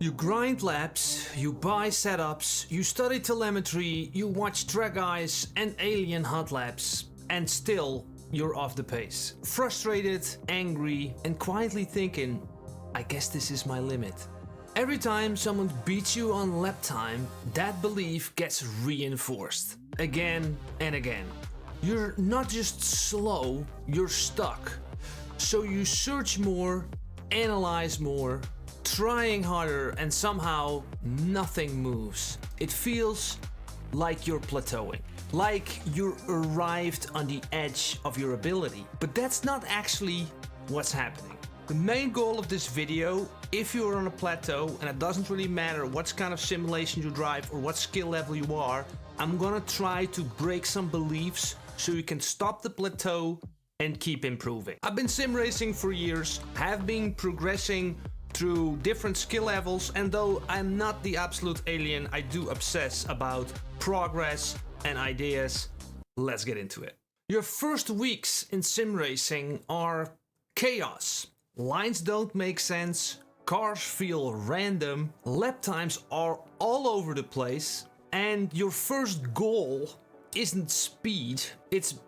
You grind laps, you buy setups, you study telemetry, you watch track guys and alien hot laps, and still you're off the pace. Frustrated, angry, and quietly thinking, I guess this is my limit. Every time someone beats you on lap time, that belief gets reinforced. Again and again. You're not just slow, you're stuck. So you search more, analyze more, trying harder, and somehow nothing moves. It feels like you're plateauing. Like you're arrived on the edge of your ability. But that's not actually what's happening. The main goal of this video, if you're on a plateau, and it doesn't really matter what kind of simulation you drive or what skill level you are, I'm gonna try to break some beliefs so you can stop the plateau and keep improving. I've been sim racing for years, have been progressing through different skill levels, and though I'm not the absolute alien, I do obsess about progress and ideas. Let's get into it. Your first weeks in sim racing are chaos. Lines don't make sense, cars feel random, lap times are all over the place, and your first goal isn't speed, it's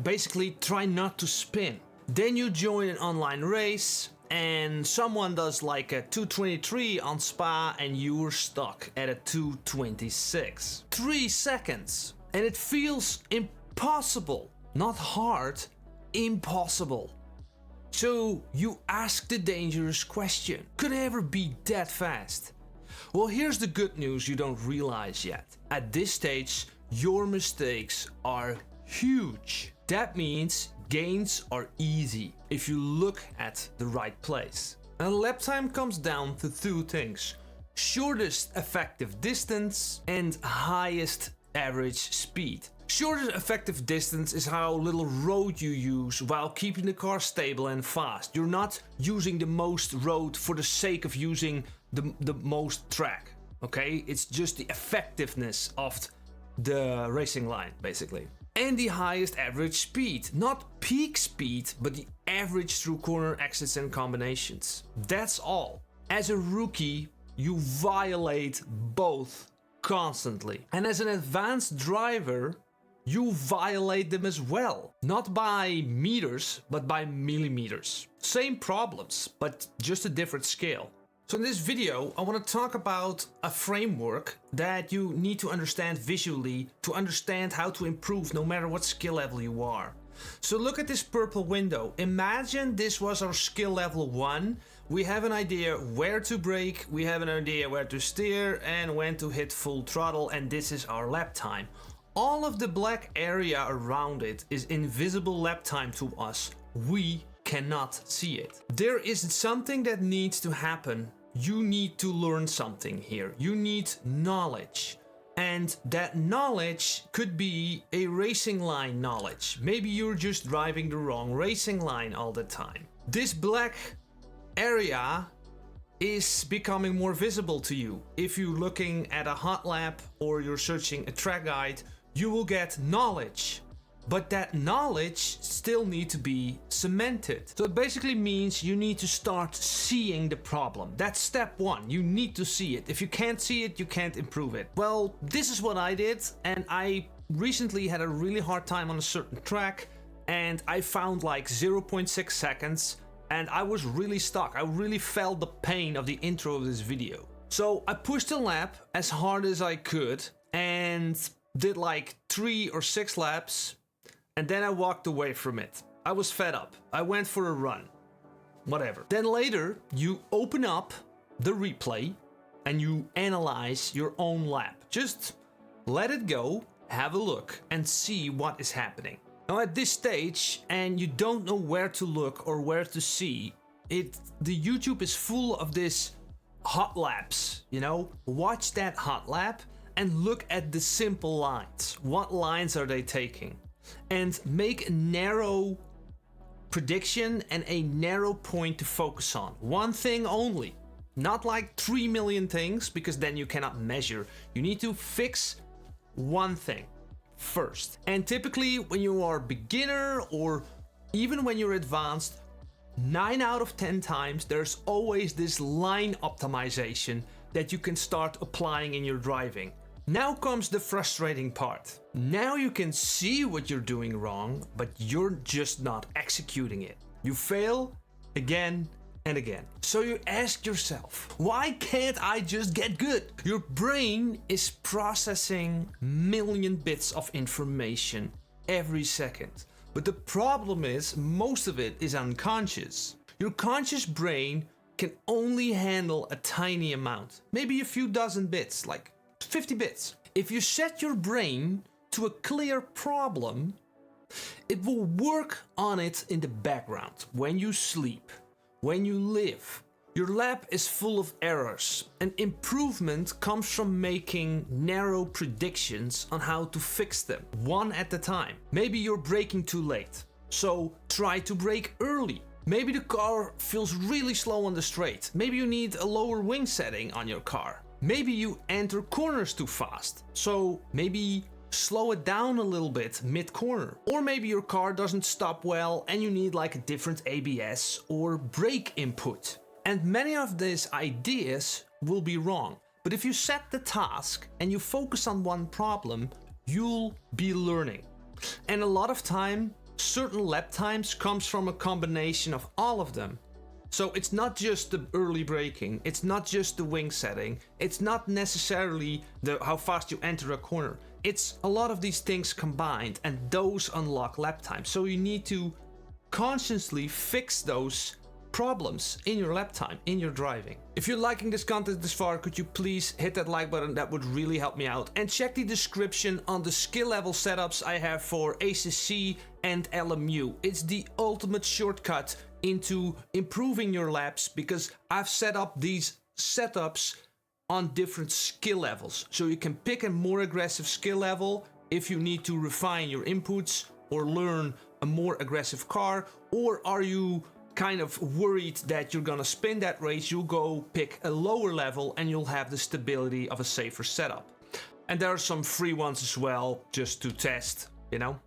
basically try not to spin. Then you join an online race and someone does like a 223 on Spa and you're stuck at a 226. 3 seconds. And it feels impossible. Not hard, impossible. So you ask the dangerous question, could I ever be that fast? Well, here's the good news you don't realize yet. At this stage, your mistakes are huge. That means gains are easy if you look at the right place. And lap time comes down to two things: shortest effective distance and highest average speed. Shortest effective distance is how little road you use while keeping the car stable and fast. You're not using the most road for the sake of using the most track, okay? It's just the effectiveness of the racing line, basically. And the highest average speed, not peak speed, but the average through corner exits and combinations. That's all. As a rookie, you violate both constantly. And as an advanced driver, you violate them as well. Not by meters, but by millimeters. Same problems, but just a different scale. So in this video, I want to talk about a framework that you need to understand visually to understand how to improve no matter what skill level you are. So look at this purple window. Imagine this was our skill level 1. We have an idea where to brake, we have an idea where to steer and when to hit full throttle, and this is our lap time. All of the black area around it is invisible lap time to us. We cannot see it. There is something that needs to happen. You need to learn something here. You need knowledge. And that knowledge could be a racing line knowledge. Maybe you're just driving the wrong racing line all the time. This black area is becoming more visible to you. If you're looking at a hot lap or you're searching a track guide, you will get knowledge. But that knowledge still needs to be cemented. So it basically means you need to start seeing the problem. That's step 1. You need to see it. If you can't see it, you can't improve it. Well, this is what I did, and I recently had a really hard time on a certain track, and I found like 0.6 seconds, and I was really stuck. I really felt the pain of the intro of this video. So I pushed the lap as hard as I could and did like 3 or 6 laps. And then I walked away from it. I was fed up. I went for a run. Whatever. Then later, you open up the replay and you analyze your own lap. Just let it go, have a look, and see what is happening. Now at this stage, and you don't know where to look or where to see, the YouTube is full of this hot laps, you know? Watch that hot lap and look at the simple lines. What lines are they taking? And make a narrow prediction and a narrow point to focus on. One thing only. Not like 3 million things, because then you cannot measure. You need to fix one thing first. And typically when you are beginner or even when you're advanced, 9 out of 10 times, there's always this line optimization that you can start applying in your driving. Now comes the frustrating part. Now you can see what you're doing wrong, but you're just not executing it. You fail again and again. So you ask yourself, why can't I just get good? Your brain is processing million bits of information every second. But the problem is, most of it is unconscious. Your conscious brain can only handle a tiny amount, maybe a few dozen bits, like 50 bits. If you set your brain to a clear problem, it will work on it in the background when you sleep, when you live. Your lab is full of errors, and improvement comes from making narrow predictions on how to fix them, one at a time. Maybe you're braking too late, so try to brake early. Maybe the car feels really slow on the straight. Maybe you need a lower wing setting on your car. Maybe you enter corners too fast, so maybe slow it down a little bit mid-corner. Or maybe your car doesn't stop well and you need like a different ABS or brake input. And many of these ideas will be wrong. But if you set the task and you focus on one problem, you'll be learning. And a lot of time, certain lap times comes from a combination of all of them. So it's not just the early braking, it's not just the wing setting, it's not necessarily how fast you enter a corner. It's a lot of these things combined, and those unlock lap time. So you need to consciously fix those problems in your lap time, in your driving. If you're liking this content this far, could you please hit that like button? That would really help me out. And check the description on the skill level setups I have for ACC and LMU. It's the ultimate shortcut into improving your laps, because I've set up these setups on different skill levels. So you can pick a more aggressive skill level if you need to refine your inputs or learn a more aggressive car, or are you kind of worried that you're gonna spin that race, you'll go pick a lower level and you'll have the stability of a safer setup. And there are some free ones as well, just to test, you know?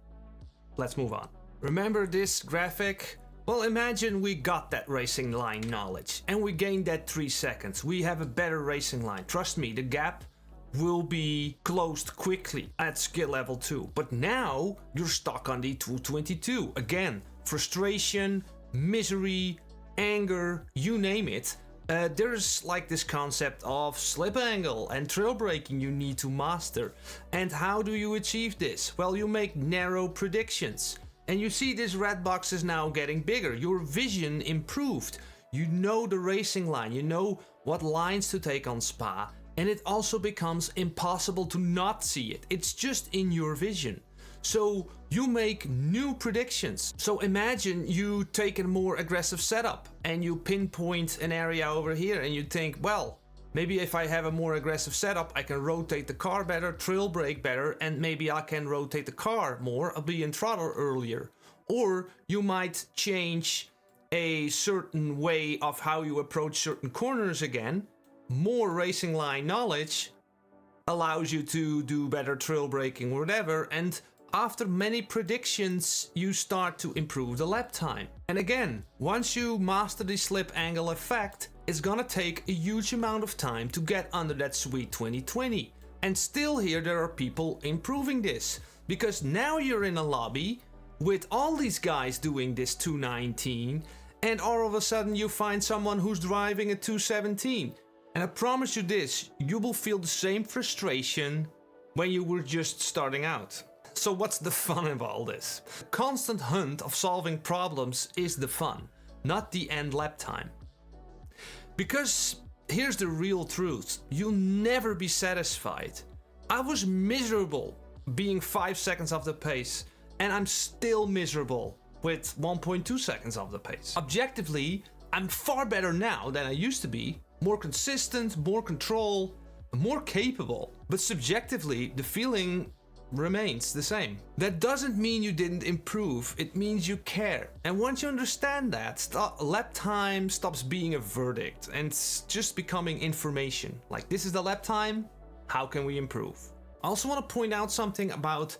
Let's move on. Remember this graphic? Well, imagine we got that racing line knowledge and we gained that 3 seconds. We have a better racing line. Trust me, the gap will be closed quickly at skill level 2. But now you're stuck on the 222. Again, frustration, misery, anger, you name it. There's like this concept of slip angle and trail braking you need to master. And how do you achieve this? Well, you make narrow predictions. And you see this red box is now getting bigger. Your vision improved. You know the racing line. You know what lines to take on Spa. And it also becomes impossible to not see it. It's just in your vision. So you make new predictions. So imagine you take a more aggressive setup and you pinpoint an area over here and you think, well, maybe if I have a more aggressive setup, I can rotate the car better, trail brake better, and maybe I can rotate the car more, I'll be in throttle earlier. Or you might change a certain way of how you approach certain corners again. More racing line knowledge allows you to do better trail braking or whatever, and after many predictions, you start to improve the lap time. And again, once you master the slip angle effect, it's gonna take a huge amount of time to get under that sweet 2020. And still here there are people improving this, because now you're in a lobby with all these guys doing this 219, and all of a sudden you find someone who's driving a 217. And I promise you this, you will feel the same frustration when you were just starting out. So what's the fun of all this? The constant hunt of solving problems is the fun, not the end lap time. Because here's the real truth, you'll never be satisfied. I was miserable being 5 seconds off the pace, and I'm still miserable with 1.2 seconds off the pace. Objectively, I'm far better now than I used to be, more consistent, more control, more capable. But subjectively, the feeling remains the same. That doesn't mean you didn't improve, it means you care. And once you understand that, lap time stops being a verdict and it's just becoming information. Like, this is the lap time, how can we improve? I also want to point out something about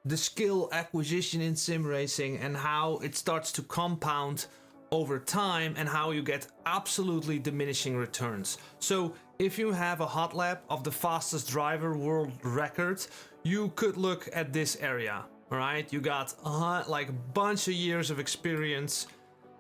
the skill acquisition in sim racing and how it starts to compound over time and how you get absolutely diminishing returns. So if you have a hot lap of the fastest driver world record, you could look at this area, all right? You got like a bunch of years of experience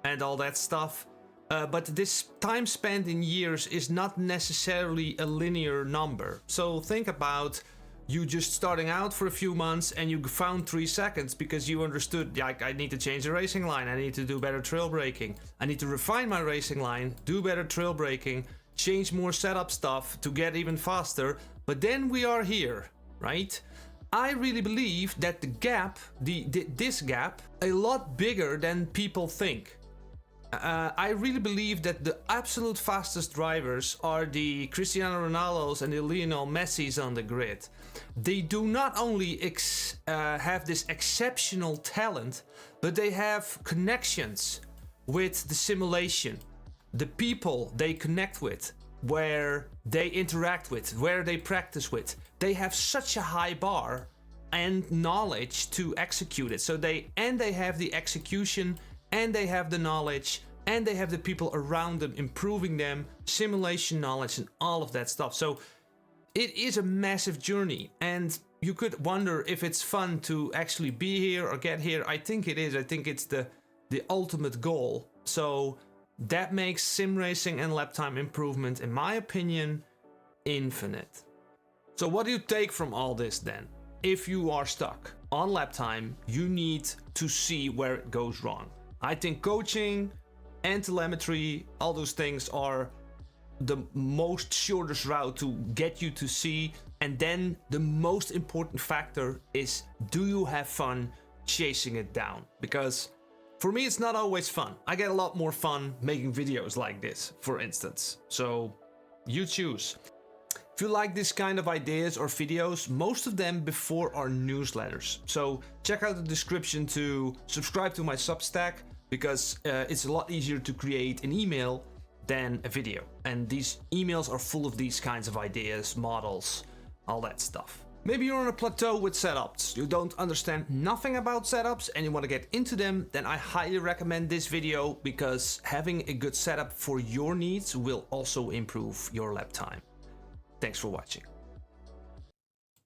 and all that stuff. But this time spent in years is not necessarily a linear number. So think about you just starting out for a few months and you found 3 seconds because you understood, like, I need to change the racing line, I need to do better trail braking, I need to refine my racing line, do better trail braking, change more setup stuff to get even faster. But then we are here, right? I really believe that the gap, this gap, a lot bigger than people think. I really believe that the absolute fastest drivers are the Cristiano Ronaldos and the Lionel Messis on the grid. They do not only have this exceptional talent, but they have connections with the simulation, the people they connect with, where they interact with, where they practice with. They have such a high bar and knowledge to execute it. So they have the execution, and they have the knowledge, and they have the people around them improving them, simulation knowledge and all of that stuff. So it is a massive journey, and you could wonder if it's fun to actually be here or get here. I think it is. I think it's the ultimate goal. So that makes sim racing and lap time improvement, in my opinion, infinite. So what do you take from all this then? If you are stuck on lap time, you need to see where it goes wrong. I think coaching and telemetry, all those things are the most shortest route to get you to see. And then the most important factor is, do you have fun chasing it down? Because for me, it's not always fun. I get a lot more fun making videos like this, for instance. So you choose. If you like this kind of ideas or videos, most of them before our newsletters. So check out the description to subscribe to my Substack, because it's a lot easier to create an email than a video. And these emails are full of these kinds of ideas, models, all that stuff. Maybe you're on a plateau with setups. You don't understand nothing about setups and you want to get into them, then I highly recommend this video, because having a good setup for your needs will also improve your lap time. Thanks for watching.